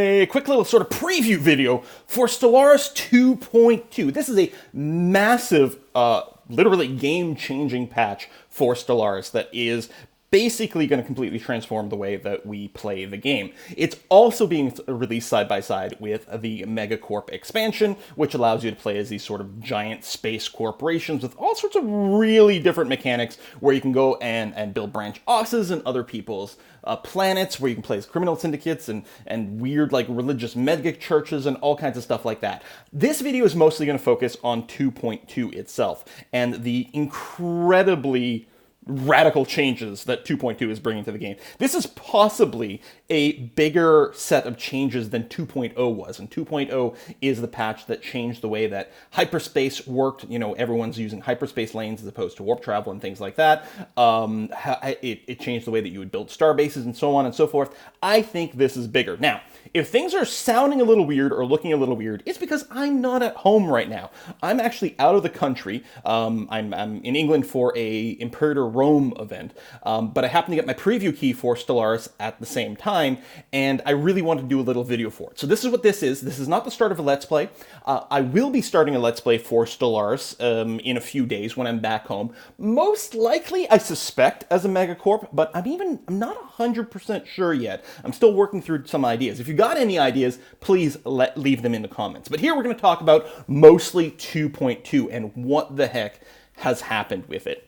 A quick little sort of preview video for Stellaris 2.2. This is a massive, literally game-changing patch for Stellaris that is basically going to completely transform the way that we play the game. It's also being released side by side with the Megacorp expansion, which allows you to play as these sort of giant space corporations with all sorts of really different mechanics where you can go and build branch offices and other people's planets, where you can play as criminal syndicates and weird like religious mega churches and all kinds of stuff like that. This video is mostly going to focus on 2.2 itself and the incredibly radical changes that 2.2 is bringing to the game. This is possibly a bigger set of changes than 2.0 was, and 2.0 is the patch that changed the way that hyperspace worked. You know, everyone's using hyperspace lanes as opposed to warp travel and things like that. It changed the way that you would build star bases and so on and so forth. I think this is bigger. Now, if things are sounding a little weird or looking a little weird, it's because I'm not at home right now. I'm actually out of the country. I'm in England for a Imperator Rome event, but I happen to get my preview key for Stellaris at the same time, and I really want to do a little video for it. So this is what this is. This is not the start of a Let's Play. I will be starting a Let's Play for Stellaris in a few days when I'm back home. Most likely, I suspect, as a Megacorp, but I'm not 100% sure yet. I'm still working through some ideas. If you got any ideas, please leave them in the comments. But here we're going to talk about mostly 2.2 and what the heck has happened with it.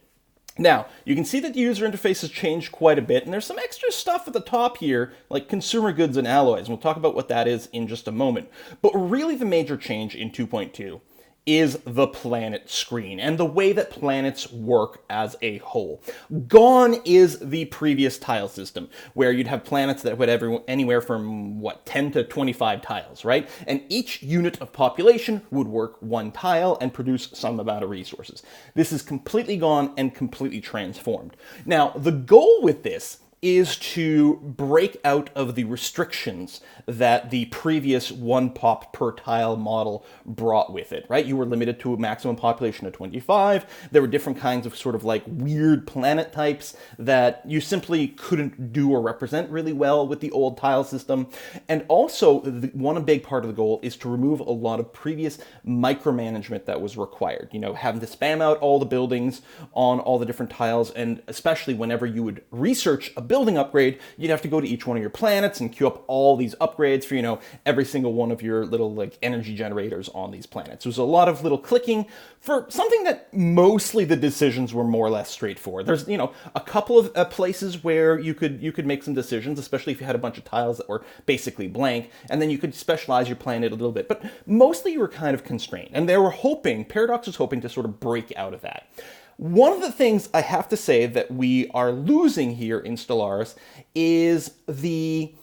Now, you can see that the user interface has changed quite a bit, and there's some extra stuff at the top here, like consumer goods and alloys, and we'll talk about what that is in just a moment. But really the major change in 2.2 is the planet screen and the way that planets work as a whole. Gone is the previous tile system, where you'd have planets that would have anywhere from, 10 to 25 tiles, right? And each unit of population would work one tile and produce some amount of resources. This is completely gone and completely transformed. Now, the goal with this is to break out of the restrictions that the previous one pop per tile model brought with it, right? You were limited to a maximum population of 25. There were different kinds of sort of like weird planet types that you simply couldn't do or represent really well with the old tile system. And also, one big part of the goal is to remove a lot of previous micromanagement that was required. You know, having to spam out all the buildings on all the different tiles, and especially whenever you would research a building upgrade, you'd have to go to each one of your planets and queue up all these upgrades for, you know, every single one of your little like energy generators on these planets. There's a lot of little clicking for something that mostly the decisions were more or less straightforward. There's, you know, a couple of places where you could make some decisions, especially if you had a bunch of tiles that were basically blank, and then you could specialize your planet a little bit. But mostly you were kind of constrained, and Paradox was hoping to sort of break out of that. One of the things I have to say that we are losing here in Stellaris is the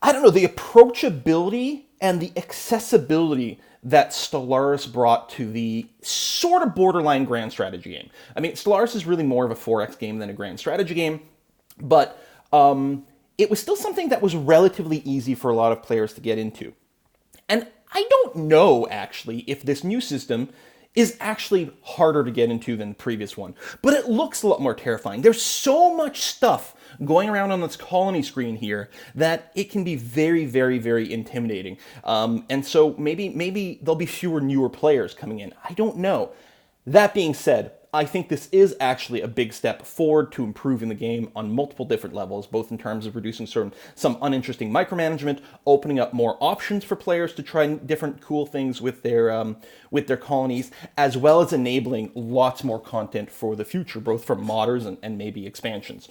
approachability and the accessibility that Stellaris brought to the sort of borderline grand strategy game. I mean, Stellaris is really more of a 4X game than a grand strategy game, but it was still something that was relatively easy for a lot of players to get into. And I don't know, actually, if this new system is actually harder to get into than the previous one, but it looks a lot more terrifying. There's so much stuff going around on this colony screen here that it can be very, very, very intimidating. And so maybe there'll be fewer newer players coming in. I don't know. That being said, I think this is actually a big step forward to improving the game on multiple different levels, both in terms of reducing some uninteresting micromanagement, opening up more options for players to try different cool things with their colonies, as well as enabling lots more content for the future, both from modders and maybe expansions.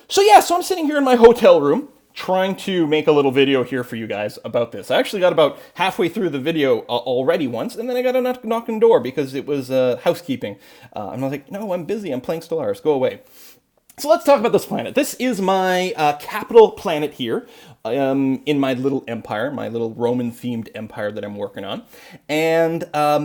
So I'm sitting here in my hotel room, trying to make a little video here for you guys about this. I actually got about halfway through the video already once, and then I got a knock on the door because it was housekeeping. And I was like, no, I'm busy. I'm playing Stellaris. Go away. So let's talk about this planet. This is my capital planet here in my little empire, my little Roman-themed empire that I'm working on. And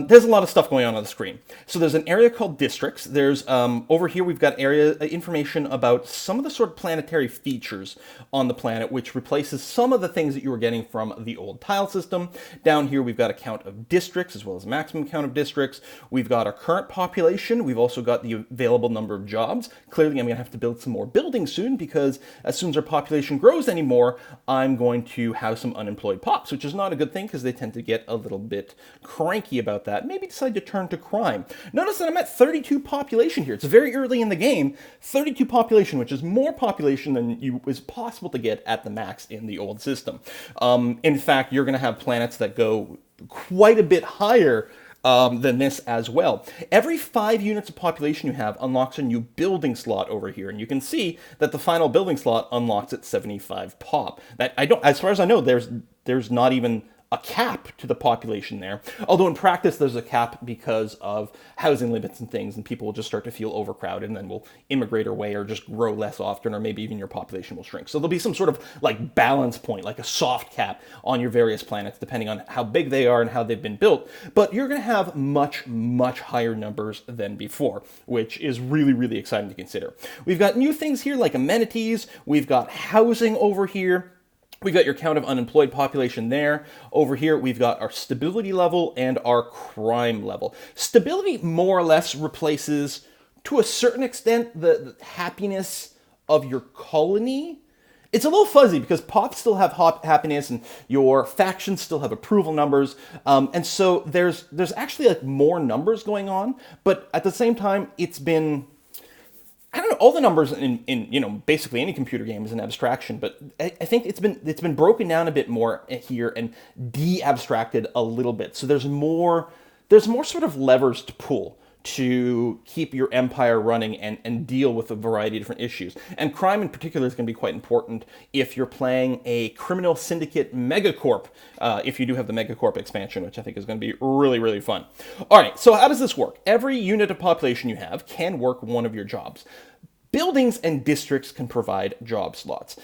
there's a lot of stuff going on the screen. So there's an area called districts. There's, over here, we've got area information about some of the sort of planetary features on the planet, which replaces some of the things that you were getting from the old tile system. Down here, we've got a count of districts, as well as maximum count of districts. We've got our current population. We've also got the available number of jobs. Clearly, I'm going to have to build some more buildings soon, because as soon as our population grows anymore, I'm going to have some unemployed pops, which is not a good thing because they tend to get a little bit cranky about that. Maybe decide to turn to crime. Notice that I'm at 32 population here. It's very early in the game. 32 population, which is more population than is possible to get at the max in the old system. In fact, you're going to have planets that go quite a bit higher than this as well. Every 5 units of population you have unlocks a new building slot over here, and you can see that the final building slot unlocks at 75 pop. That as far as I know, there's not even a cap to the population there. Although in practice there's a cap because of housing limits and things, and people will just start to feel overcrowded and then will immigrate away or just grow less often, or maybe even your population will shrink. So there'll be some sort of like balance point, like a soft cap on your various planets depending on how big they are and how they've been built. But you're going to have much, much higher numbers than before, which is really, really exciting to consider. We've got new things here like amenities. We've got housing over here. We've got your count of unemployed population there. Over here, we've got our stability level and our crime level. Stability more or less replaces, to a certain extent, the happiness of your colony. It's a little fuzzy because pops still have happiness and your factions still have approval numbers. And so there's actually like more numbers going on, but at the same time, it's been... I don't know, all the numbers in basically any computer game is an abstraction, but I think it's been broken down a bit more here and de-abstracted a little bit. So there's more sort of levers to pull to keep your empire running and deal with a variety of different issues. And crime in particular is going to be quite important if you're playing a criminal syndicate Megacorp, if you do have the Megacorp expansion, which I think is going to be really, really fun. All right, so how does this work? Every unit of population you have can work one of your jobs. Buildings and districts can provide job slots.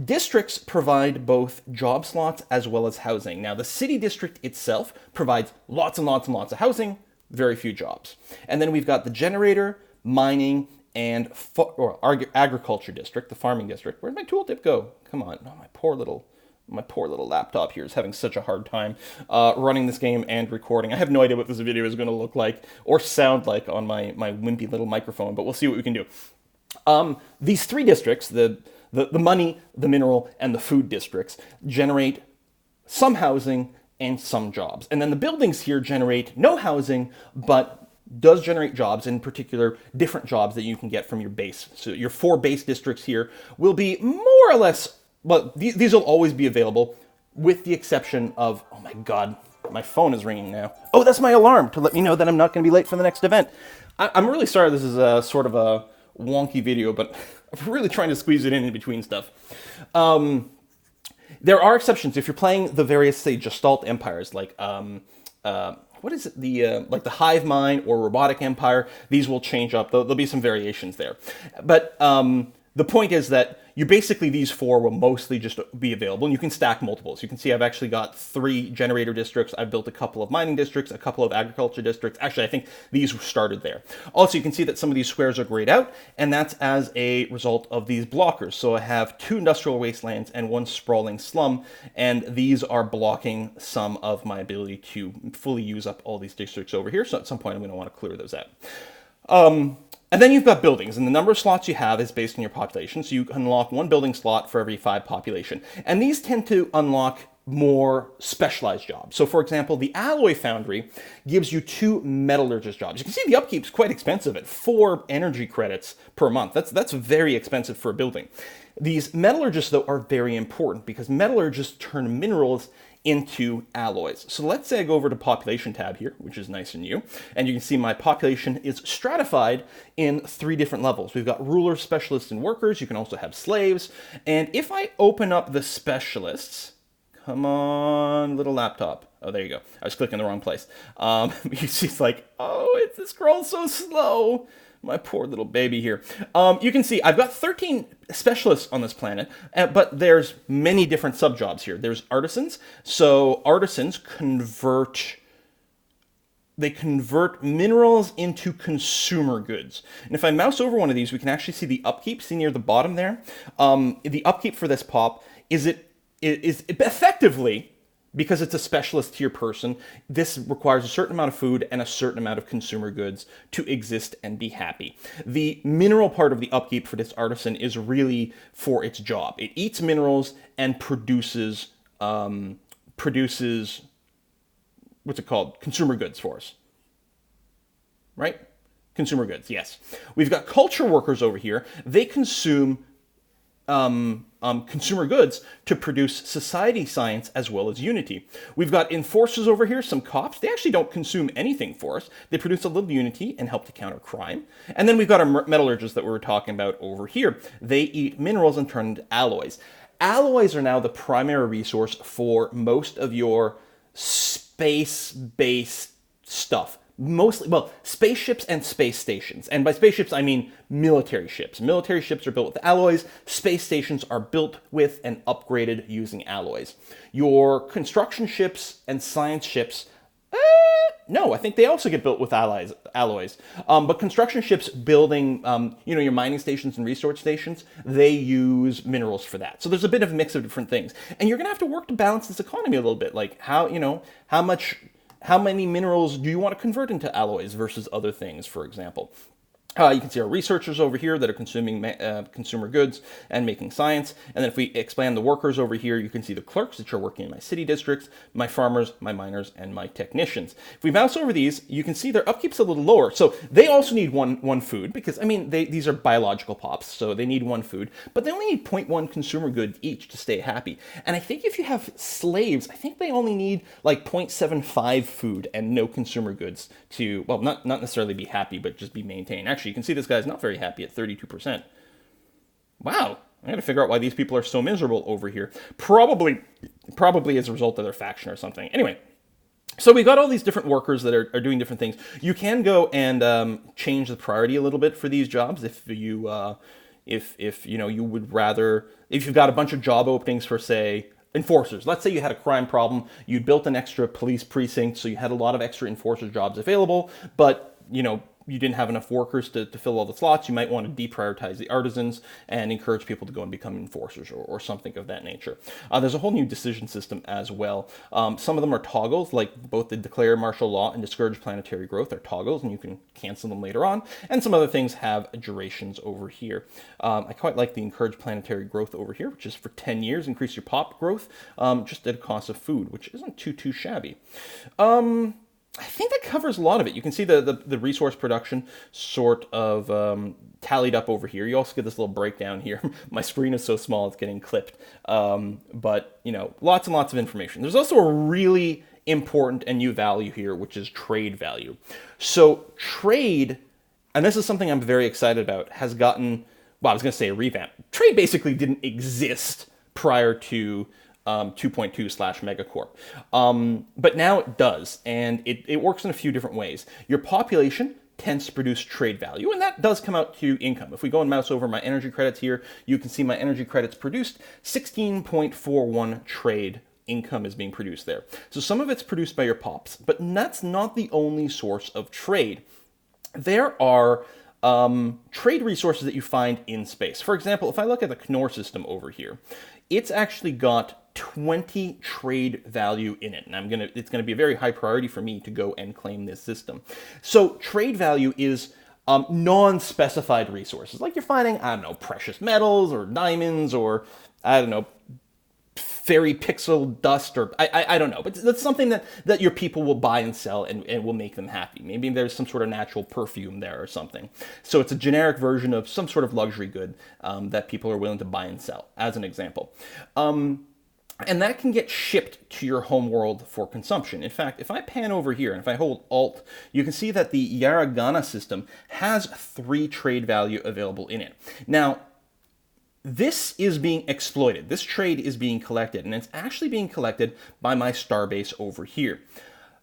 Districts provide both job slots as well as housing. Now, the city district itself provides lots and lots and lots of housing, very few jobs. And then we've got the generator, mining, and agriculture district, the farming district. Where'd my tooltip go? Come on, oh, my poor little laptop here is having such a hard time running this game and recording. I have no idea what this video is going to look like or sound like on my wimpy little microphone, but we'll see what we can do. These 3 districts, the money, the mineral, and the food districts, generate some housing and some jobs. And then the buildings here generate no housing, but does generate jobs, in particular different jobs that you can get from your base. So your 4 base districts here will be more or less, well, these will always be available with the exception of, oh my God, my phone is ringing now. Oh, that's my alarm to let me know that I'm not going to be late for the next event. I'm really sorry this is a sort of a wonky video, but I'm really trying to squeeze it in between stuff. There are exceptions if you're playing the various, say, Gestalt empires, like what is it? Like the Hive Mind or Robotic Empire. These will change up. There'll be some variations there, but the point is that these 4 will mostly just be available, and you can stack multiples. You can see I've actually got 3 generator districts. I've built a couple of mining districts, a couple of agriculture districts. Actually, I think these started there. Also, you can see that some of these squares are grayed out, and that's as a result of these blockers. So I have 2 industrial wastelands and 1 sprawling slum, and these are blocking some of my ability to fully use up all these districts over here. So at some point, I'm going to want to clear those out. And then you've got buildings, and the number of slots you have is based on your population, so you can unlock 1 building slot for every 5 population. And these tend to unlock more specialized jobs. So for example, the Alloy Foundry gives you 2 metallurgist jobs. You can see the upkeep's quite expensive at 4 energy credits per month. That's very expensive for a building. These metallurgists, though, are very important because metallurgists turn minerals into alloys. So let's say I go over to population tab here, which is nice and new, and you can see my population is stratified in 3 different levels. We've got rulers, specialists, and workers. You can also have slaves. And if I open up the specialists, come on, little laptop. Oh, there you go. I was clicking the wrong place. You see it's like, oh, it scrolls so slow. My poor little baby here. You can see I've got 13 specialists on this planet, but there's many different subjobs here. There's artisans. So artisans convert minerals into consumer goods. And if I mouse over one of these, we can actually see the upkeep. See near the bottom there? The upkeep for this pop is effectively because it's a specialist tier person, this requires a certain amount of food and a certain amount of consumer goods to exist and be happy. The mineral part of the upkeep for this artisan is really for its job. It eats minerals and produces what's it called? Consumer goods for us. Right? Consumer goods, yes. We've got culture workers over here. They consume consumer goods to produce society science as well as unity. We've got enforcers over here, some cops. They actually don't consume anything for us. They produce a little unity and help to counter crime. And then we've got our metallurgists that we were talking about over here. They eat minerals and turn into alloys. Alloys are now the primary resource for most of your space-based stuff. Mostly, well, spaceships and space stations. And by spaceships, I mean military ships. Military ships are built with alloys. Space stations are built with and upgraded using alloys. Your construction ships and science ships, no, I think they also get built with alloys. But construction ships building, your mining stations and resource stations, they use minerals for that. So there's a bit of a mix of different things. And you're going to have to work to balance this economy a little bit. Like how many minerals do you want to convert into alloys versus other things, for example? You can see our researchers over here that are consuming consumer goods and making science. And then if we expand the workers over here, you can see the clerks that are working in my city districts, my farmers, my miners, and my technicians. If we mouse over these, you can see their upkeep's a little lower. So they also need one food because, these are biological pops, so they need one food. But they only need 0.1 consumer good each to stay happy. And I think if you have slaves, I think they only need like 0.75 food and no consumer goods to, well, not necessarily be happy, but just be maintained. Actually, you can see this guy's not very happy at 32%. Wow, I gotta figure out why these people are so miserable over here. Probably as a result of their faction or something. Anyway, so we've got all these different workers that are doing different things. You can go and change the priority a little bit for these jobs if you you would rather, if you've got a bunch of job openings for, say, enforcers. Let's say you had a crime problem, you built an extra police precinct, so you had a lot of extra enforcer jobs available, but you didn't have enough workers to fill all the slots. You might want to deprioritize the artisans and encourage people to go and become enforcers or something of that nature. There's a whole new decision system as well. Some of them are toggles, like both the declare martial law and discourage planetary growth are toggles, and you can cancel them later on. And some other things have durations over here. I quite like the encourage planetary growth over here, which is for 10 years, increase your pop growth, just at a cost of food, which isn't too shabby. I think that covers a lot of it. You can see the resource production sort of tallied up over here. You also get this little breakdown here. My screen is so small it's getting clipped. But, lots and lots of information. There's also a really important and new value here, which is trade value. So trade, and this is something I'm very excited about, has gotten, well, I was going to say a revamp. Trade basically didn't exist prior to 2.2/Megacorp. But now it does, and it works in a few different ways. Your population tends to produce trade value, and that does come out to income. If we go and mouse over my energy credits here, you can see my energy credits produced 16.41 trade income is being produced there. So some of it's produced by your pops, but that's not the only source of trade. There are trade resources that you find in space. For example, if I look at the Knorr system over here, it's actually got 20 trade value in it, and it's gonna be a very high priority for me to go and claim this system. So trade value is non-specified resources, like you're finding, precious metals or diamonds or fairy pixel dust, or I don't know, but that's something that your people will buy and sell and will make them happy. Maybe there's some sort of natural perfume there or something. So it's a generic version of some sort of luxury good that people are willing to buy and sell, as an example. And that can get shipped to your home world for consumption. In fact, if I pan over here and if I hold Alt, you can see that the Yaragana system has 3 trade value available in it. Now, this is being exploited. This trade is being collected, and it's actually being collected by my starbase over here.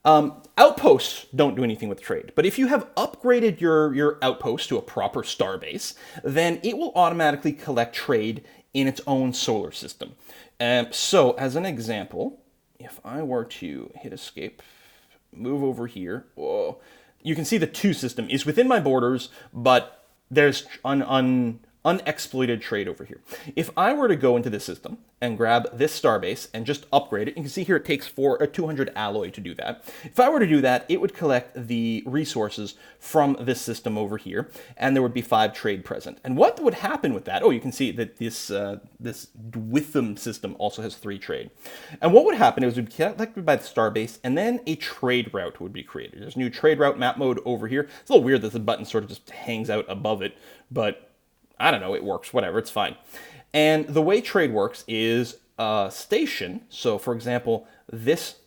Outposts don't do anything with trade, but if you have upgraded your outpost to a proper starbase, then it will automatically collect trade in its own solar system. So, as an example, if I were to hit escape, move over here, you can see the 2 system is within my borders, but there's unexploited trade over here. If I were to go into this system and grab this starbase and just upgrade it, you can see here it takes 200 alloy to do that. If I were to do that, it would collect the resources from this system over here, and there would be 5 trade present. And what would happen with that? Oh, you can see that this Dwitham system also has 3 trade. And what would happen is it would be collected by the starbase, and then a trade route would be created. There's a new trade route map mode over here. It's a little weird that the button sort of just hangs out above it, but I don't know, it works, whatever, it's fine. And the way trade works is a station. So for example, this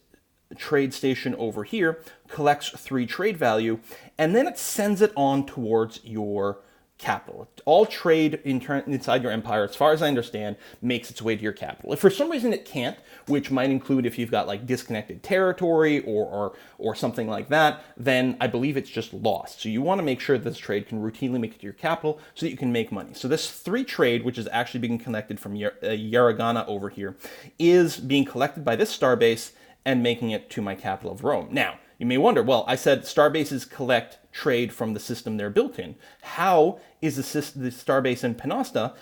trade station over here collects 3 trade value, and then it sends it on towards your capital. All trade inside your empire, as far as I understand, makes its way to your capital. If for some reason it can't, which might include if you've got like disconnected territory or something like that, then I believe it's just lost. So you want to make sure this trade can routinely make it to your capital so that you can make money. So this 3 trade, which is actually being collected from Yaragana over here, is being collected by this starbase and making it to my capital of Rome. Now, you may wonder, well, I said starbases collect trade from the system they're built in. How is the starbase in Penasta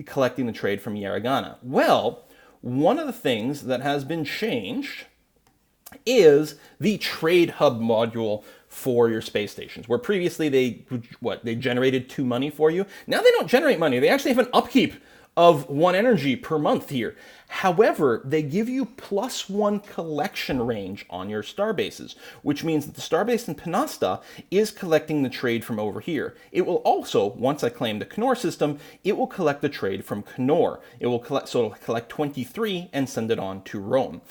collecting the trade from Yaragana? Well, one of the things that has been changed is the trade hub module for your space stations, where previously they generated 2 money for you. Now they don't generate money. They actually have an upkeep of 1 energy per month here. However, they give you +1 collection range on your starbases, which means that the starbase in Penasta is collecting the trade from over here. It will also, once I claim the Knorr system, it will collect the trade from Knorr. It will collect, so it'll collect 23 and send it on to Rome.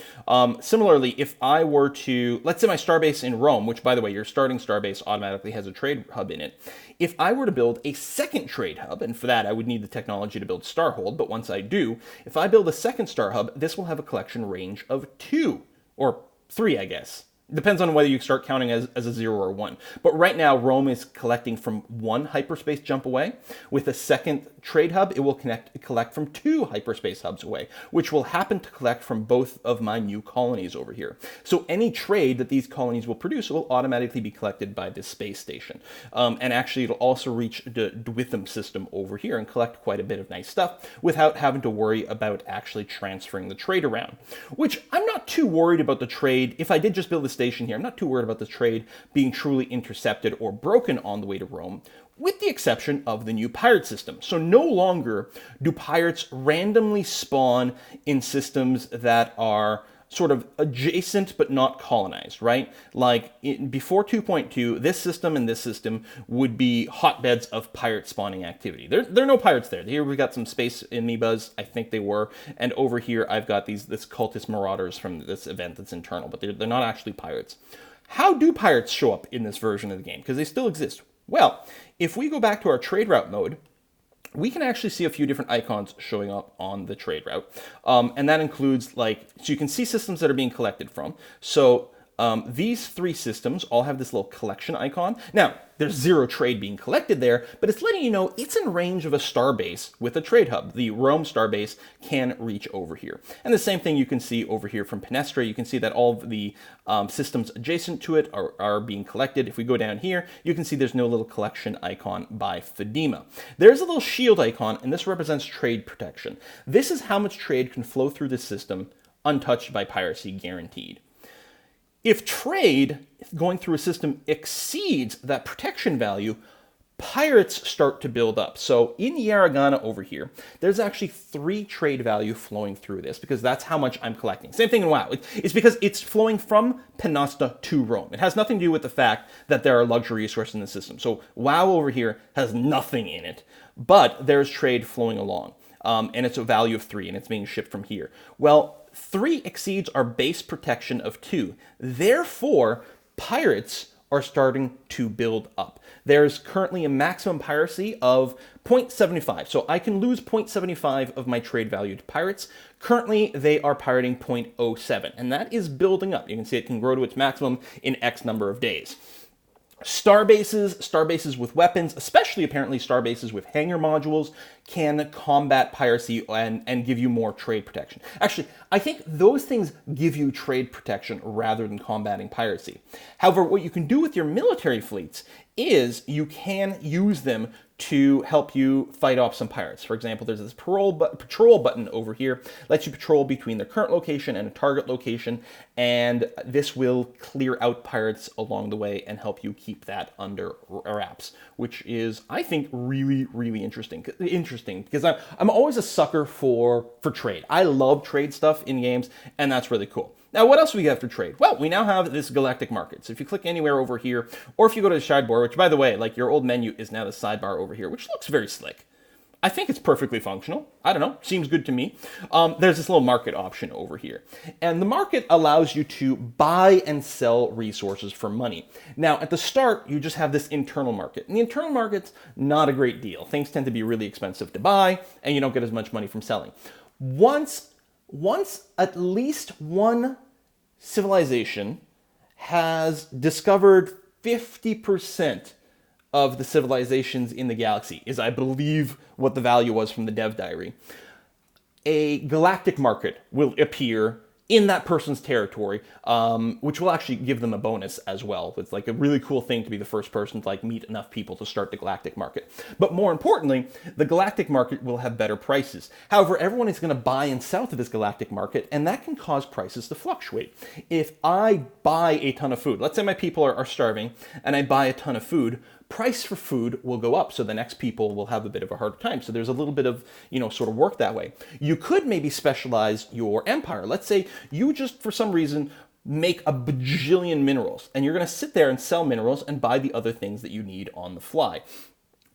Similarly, if I were to, let's say my starbase in Rome, which by the way, your starting starbase automatically has a trade hub in it. If I were to build a second trade hub, and for that I would need the technology to build Starhold, but once I do, if I build a second star hub, this will have a collection range of 2 or 3, I guess. Depends on whether you start counting as a 0 or 1. But right now, Rome is collecting from 1 hyperspace jump away. With a second trade hub, it will collect from 2 hyperspace hubs away, which will happen to collect from both of my new colonies over here. So any trade that these colonies will produce will automatically be collected by this space station. And actually, it'll also reach the Dwitham system over here and collect quite a bit of nice stuff without having to worry about actually transferring the trade around. Which I'm not too worried about the trade. If I did just build this station here, I'm not too worried about the trade being truly intercepted or broken on the way to Rome, with the exception of the new pirate system. So no longer do pirates randomly spawn in systems that are sort of adjacent but not colonized, right? Like before 2.2, this system and this system would be hotbeds of pirate spawning activity. There are no pirates there. Here we've got some space amoebas, I think they were, and over here I've got this cultist marauders from this event that's internal, but they're not actually pirates. How do pirates show up in this version of the game? Because they still exist. Well, if we go back to our trade route mode, we can actually see a few different icons showing up on the trade route. And that includes so you can see systems that are being collected from. So these 3 systems all have this little collection icon. Now, there's 0 trade being collected there, but it's letting you know it's in range of a starbase with a trade hub. The Rome starbase can reach over here. And the same thing you can see over here from Penestra. You can see that all of the systems adjacent to it are being collected. If we go down here, you can see there's no little collection icon by Fedima. There's a little shield icon, and this represents trade protection. This is how much trade can flow through this system untouched by piracy, guaranteed. If trade going through a system exceeds that protection value, pirates start to build up. So in Yaragana over here, there's actually 3 trade value flowing through this because that's how much I'm collecting. Same thing in WoW. It's because it's flowing from Penasta to Rome. It has nothing to do with the fact that there are luxury resources in the system. So WoW over here has nothing in it, but there's trade flowing along. And it's a value of 3, and it's being shipped from here. Well, 3 exceeds our base protection of 2. Therefore, pirates are starting to build up. There's currently a maximum piracy of 0.75. So I can lose 0.75 of my trade value to pirates. Currently, they are pirating 0.07, and that is building up. You can see it can grow to its maximum in X number of days. Starbases with weapons, especially apparently starbases with hangar modules, can combat piracy and give you more trade protection. Actually, I think those things give you trade protection rather than combating piracy. However, what you can do with your military fleets is you can use them to help you fight off some pirates. For example, there's this patrol button over here, lets you patrol between the current location and a target location, and this will clear out pirates along the way and help you keep that under wraps, which is, I think, really, really interesting because I'm always a sucker for trade. I love trade stuff in games, and that's really cool. Now, what else do we have for trade? Well, we now have this Galactic Market. So if you click anywhere over here, or if you go to the sidebar, which, by the way, like your old menu is now the sidebar over here, which looks very slick. I think it's perfectly functional. I don't know, seems good to me. There's this little market option over here. And the market allows you to buy and sell resources for money. Now, at the start, you just have this internal market. And the internal market's not a great deal. Things tend to be really expensive to buy, and you don't get as much money from selling. Once at least one civilization has discovered 50% of the civilizations in the galaxy, is I believe what the value was from the dev diary, a galactic market will appear in that person's territory, which will actually give them a bonus as well. It's like a really cool thing to be the first person to like meet enough people to start the Galactic Market. But more importantly, the Galactic Market will have better prices. However, everyone is going to buy and sell to this Galactic Market, and that can cause prices to fluctuate. If I buy a ton of food, let's say my people are starving, and I buy a ton of food, price for food will go up, so the next people will have a bit of a harder time. So there's a little bit of, sort of work that way. You could maybe specialize your empire. Let's say you just, for some reason, make a bajillion minerals, and you're going to sit there and sell minerals and buy the other things that you need on the fly.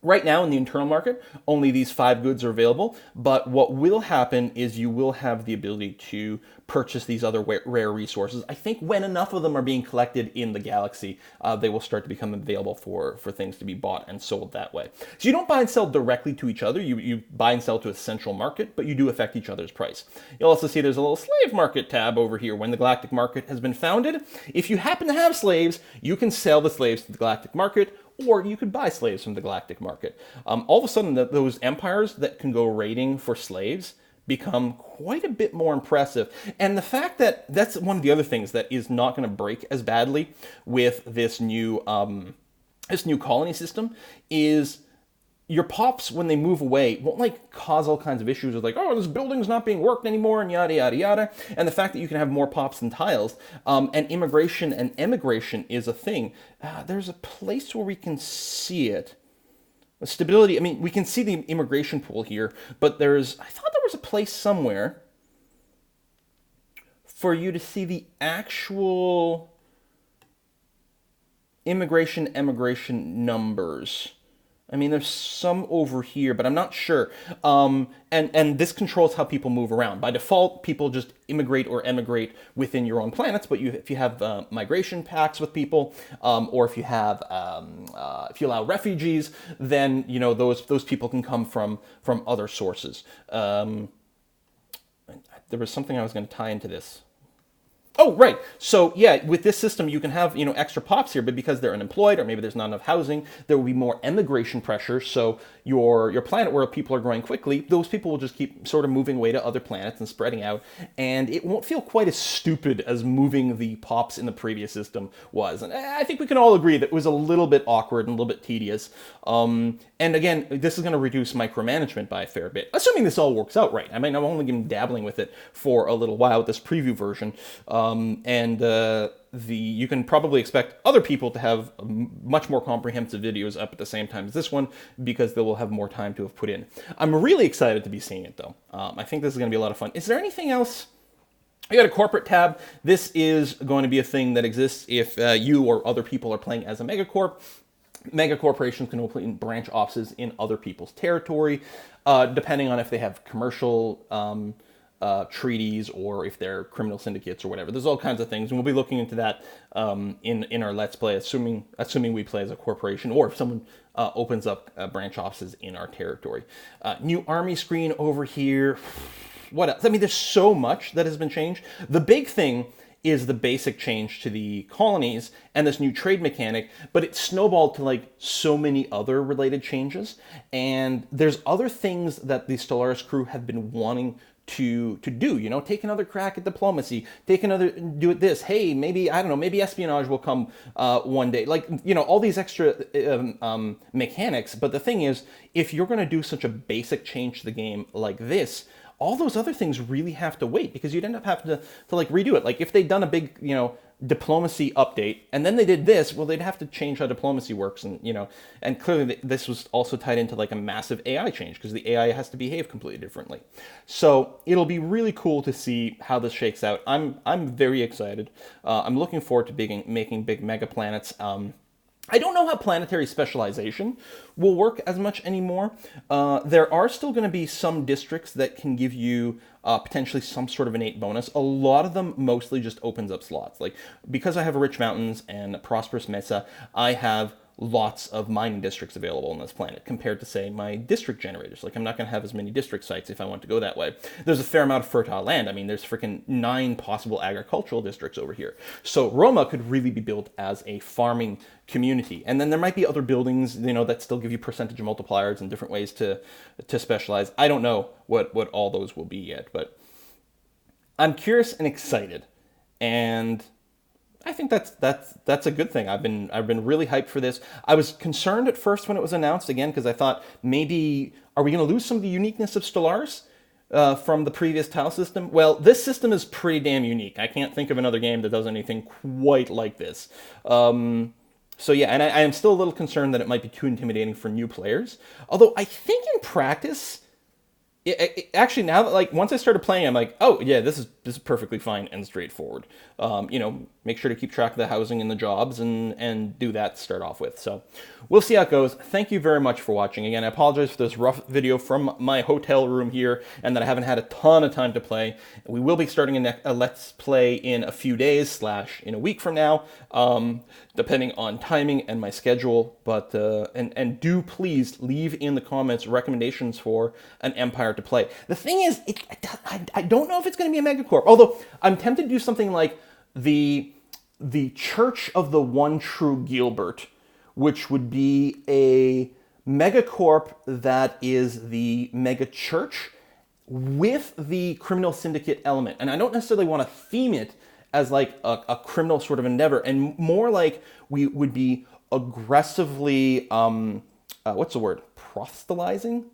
Right now in the internal market, only these 5 goods are available, but what will happen is you will have the ability to purchase these other rare resources. I think when enough of them are being collected in the galaxy, they will start to become available for things to be bought and sold that way. So you don't buy and sell directly to each other, you buy and sell to a central market, but you do affect each other's price. You'll also see there's a little slave market tab over here. When the Galactic Market has been founded, if you happen to have slaves, you can sell the slaves to the Galactic Market, or you could buy slaves from the Galactic Market. All of a sudden, those empires that can go raiding for slaves become quite a bit more impressive. And the fact that that's one of the other things that is not going to break as badly with this new colony system is your pops, when they move away, won't like cause all kinds of issues with like, oh, this building's not being worked anymore and yada, yada, yada. And the fact that you can have more pops than tiles, and immigration and emigration is a thing. There's a place where we can see it. Stability, I mean, we can see the immigration pool here, but I thought there was a place somewhere for you to see the actual emigration numbers. I mean, there's some over here, but I'm not sure. And this controls how people move around. By default, people just immigrate or emigrate within your own planets. But if you have migration pacts with people, or if you allow refugees, then those people can come from other sources. There was something I was going to tie into this. Oh, right. So, yeah, with this system, you can have, extra pops here, but because they're unemployed or maybe there's not enough housing, there will be more emigration pressure. So your planet where people are growing quickly, those people will just keep sort of moving away to other planets and spreading out. And it won't feel quite as stupid as moving the pops in the previous system was. And I think we can all agree that it was a little bit awkward and a little bit tedious. And again, this is going to reduce micromanagement by a fair bit, assuming this all works out right. I mean, I've only been dabbling with it for a little while with this preview version. You can probably expect other people to have much more comprehensive videos up at the same time as this one because they will have more time to have put in. I'm really excited to be seeing it though. I think this is going to be a lot of fun. Is there anything else? I got a corporate tab. This is going to be a thing that exists if you or other people are playing as a Megacorp. Mega corporations can open branch offices in other people's territory, depending on if they have commercial treaties or if they're criminal syndicates or whatever. There's all kinds of things, and we'll be looking into that in our Let's Play, assuming we play as a corporation, or if someone opens up branch offices in our territory. New army screen over here. What else? I mean, there's so much that has been changed. The big thing is the basic change to the colonies and this new trade mechanic, but it snowballed to like so many other related changes. And there's other things that the Stellaris crew have been wanting to do, you know, take another crack at diplomacy, take another do it this, hey, maybe, I don't know, maybe espionage will come one day, like, you know, all these extra mechanics. But the thing is, if you're going to do such a basic change to the game like this, all those other things really have to wait, because you'd end up having to like redo it. Like if they'd done a big, you know, diplomacy update and then they did this, well, they'd have to change how diplomacy works. And, you know, and clearly this was also tied into like a massive AI change, because the AI has to behave completely differently. So it'll be really cool to see how this shakes out. I'm very excited. I'm looking forward to making big mega planets. I don't know how planetary specialization will work as much anymore. There are still going to be some districts that can give you potentially some sort of innate bonus. A lot of them mostly just opens up slots. Like, because I have rich mountains and a prosperous mesa, I have lots of mining districts available on this planet compared to, say, my district generators. Like, I'm not going to have as many district sites if I want to go that way. There's a fair amount of fertile land. I mean, there's freaking 9 possible agricultural districts over here. So Roma could really be built as a farming community. And then there might be other buildings, you know, that still give you percentage multipliers and different ways to specialize. I don't know what all those will be yet, but I'm curious and excited. And I think that's a good thing. I've been really hyped for this. I was concerned at first when it was announced, again, because I thought, maybe, are we going to lose some of the uniqueness of Stellaris from the previous tile system? Well, this system is pretty damn unique. I can't think of another game that does anything quite like this. So yeah, and I am still a little concerned that it might be too intimidating for new players. Although I think in practice, actually, now that, like, once I started playing, I'm like, oh yeah, this is perfectly fine and straightforward. You know, make sure to keep track of the housing and the jobs and do that to start off with. So we'll see how it goes. Thank you very much for watching. Again, I apologize for this rough video from my hotel room here and that I haven't had a ton of time to play. We will be starting a Let's Play in a few days / in a week from now, depending on timing and my schedule. But and do please leave in the comments recommendations for an Empire to play. The thing is, I don't know if it's going to be a Megacorp, although I'm tempted to do something like the Church of the One True Gilbert, which would be a Megacorp that is the mega church with the criminal syndicate element. And I don't necessarily want to theme it as like a criminal sort of endeavor, and more like we would be aggressively, what's the word? Proselytizing?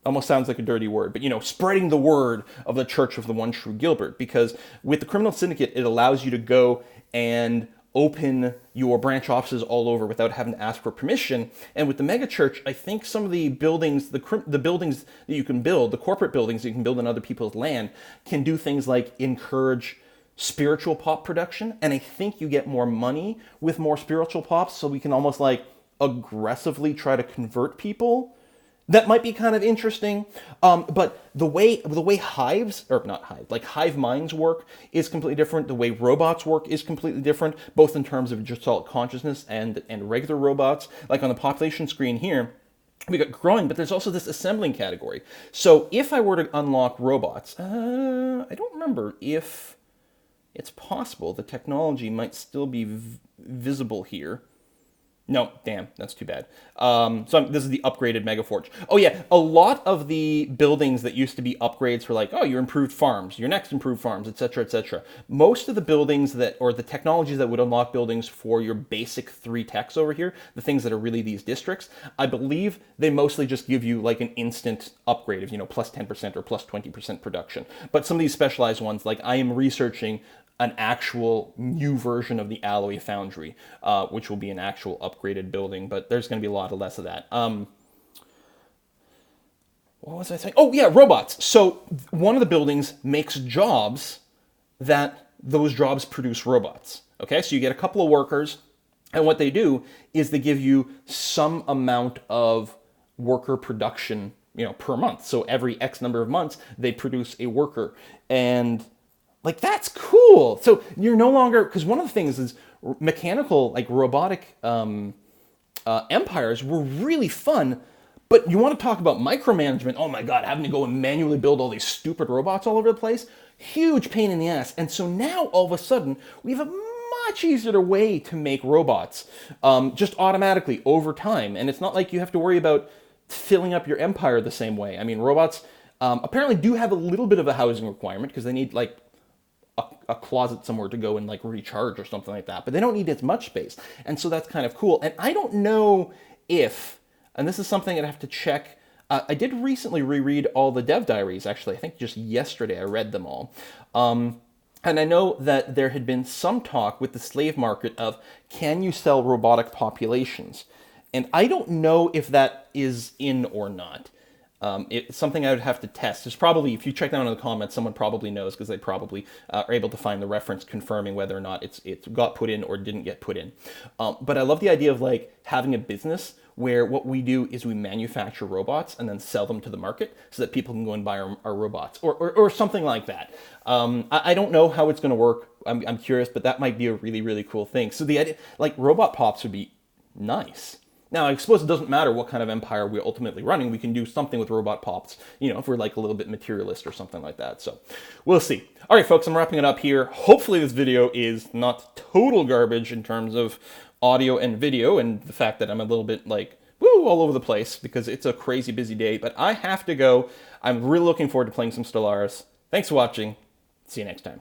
Almost sounds like a dirty word, but, you know, spreading the word of the Church of the One True Gilbert. Because with the criminal syndicate, it allows you to go and open your branch offices all over without having to ask for permission. And with the mega church, I think some of the buildings, the buildings that you can build, the corporate buildings that you can build on other people's land, can do things like encourage spiritual pop production. And I think you get more money with more spiritual pops, so we can almost like aggressively try to convert people. That might be kind of interesting, but the way hives, or not hive, like hive minds work is completely different. The way robots work is completely different, both in terms of gestalt consciousness and regular robots. Like on the population screen here, we got growing, but there's also this assembling category. So if I were to unlock robots, I don't remember if it's possible. The technology might still be visible here. No, damn, that's too bad. This is the upgraded Megaforge. Oh yeah, a lot of the buildings that used to be upgrades for like, oh, your improved farms, your next improved farms, etc., etc. Most of the buildings or the technologies that would unlock buildings for your basic 3 techs over here, the things that are really these districts, I believe they mostly just give you like an instant upgrade of, you know, plus 10% or plus 20% production. But some of these specialized ones, like I am researching an actual new version of the Alloy Foundry, which will be an actual upgraded building, but there's going to be a lot less of that. What was I saying? Oh, yeah, robots. So one of the buildings makes jobs that those jobs produce robots. Okay, so you get a couple of workers, and what they do is they give you some amount of worker production, you know, per month. So every X number of months, they produce a worker. And like, that's cool. So you're no longer, because one of the things is mechanical, like robotic empires were really fun, but you want to talk about micromanagement. Oh my God, having to go and manually build all these stupid robots all over the place. Huge pain in the ass. And so now all of a sudden we have a much easier way to make robots just automatically over time. And it's not like you have to worry about filling up your empire the same way. I mean, robots, apparently do have a little bit of a housing requirement because they need like a closet somewhere to go and like recharge or something like that, but they don't need as much space. And so that's kind of cool. And I don't know if, and this is something I'd have to check. I did recently reread all the dev diaries, actually. I think just yesterday I read them all. And I know that there had been some talk with the slave market of, can you sell robotic populations? And I don't know if that is in or not. It's something I would have to test. There's probably, if you check down in the comments, someone probably knows because they probably are able to find the reference confirming whether or not it's got put in or didn't get put in. But I love the idea of like having a business where what we do is we manufacture robots and then sell them to the market so that people can go and buy our robots or something like that. I don't know how it's going to work. I'm curious, but that might be a really, really cool thing. So the idea, like robot pops would be nice. Now, I suppose it doesn't matter what kind of empire we're ultimately running. We can do something with robot pops, you know, if we're like a little bit materialist or something like that. So we'll see. All right, folks, I'm wrapping it up here. Hopefully this video is not total garbage in terms of audio and video and the fact that I'm a little bit like, woo, all over the place because it's a crazy busy day. But I have to go. I'm really looking forward to playing some Stellaris. Thanks for watching. See you next time.